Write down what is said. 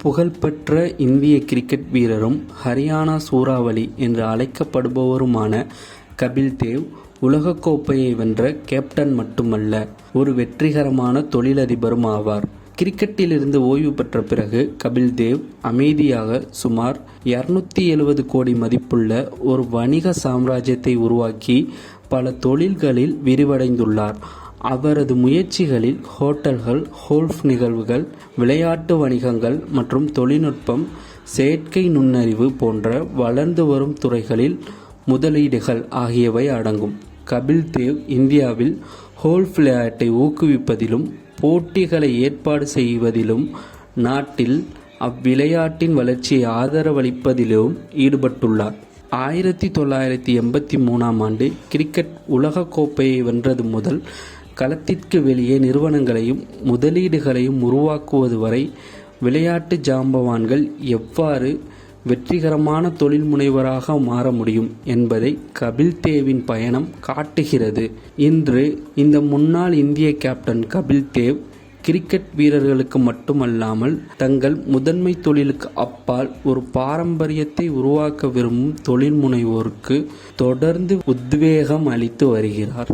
புகழ்பெற்ற இந்திய கிரிக்கெட் வீரரும் ஹரியானா சூறாவளி என்று அழைக்கப்படுபவருமான கபில் தேவ் உலகக்கோப்பையை வென்ற கேப்டன் மட்டுமல்ல, ஒரு வெற்றிகரமான தொழிலதிபரும் ஆவார். கிரிக்கெட்டிலிருந்து ஓய்வு பெற்ற பிறகு கபில் தேவ் அமைதியாக சுமார் 270 கோடி மதிப்புள்ள ஒரு வணிக சாம்ராஜ்யத்தை உருவாக்கி பல தொழில்களில் விரிவடைந்துள்ளார். அவரது முயற்சிகளில் ஹோட்டல்கள், கோல்ஃப் நிகழ்வுகள், விளையாட்டு வணிகங்கள் மற்றும் தொழில்நுட்பம், செயற்கை நுண்ணறிவு போன்ற வளர்ந்து வரும் துறைகளில் முதலீடுகள் ஆகியவை அடங்கும். கபில் தேவ் இந்தியாவில் கோல்ஃப் விளையாட்டை ஊக்குவிப்பதிலும் போட்டிகளை ஏற்பாடு செய்வதிலும் நாட்டில் அவ்விளையாட்டின் வளர்ச்சியை ஆதரவளிப்பதிலும் ஈடுபட்டுள்ளார். 1983ஆம் ஆண்டு கிரிக்கெட் உலகக்கோப்பையை வென்றது முதல் களத்திற்கு வெளியே நிறுவனங்களையும் முதலீடுகளையும் உருவாக்குவது வரை விளையாட்டு ஜாம்பவான்கள் எவ்வாறு வெற்றிகரமான தொழில் முனைவராக மாற முடியும் என்பதை கபில் தேவின் பயணம் காட்டுகிறது. இன்று இந்த முன்னாள் இந்திய கேப்டன் கபில் தேவ் கிரிக்கெட் வீரர்களுக்கு மட்டுமல்லாமல் தங்கள் முதன்மை தொழிலுக்கு அப்பால் ஒரு பாரம்பரியத்தை உருவாக்க விரும்பும் தொழில் முனைவோருக்கு தொடர்ந்து உத்வேகம் அளித்து வருகிறார்.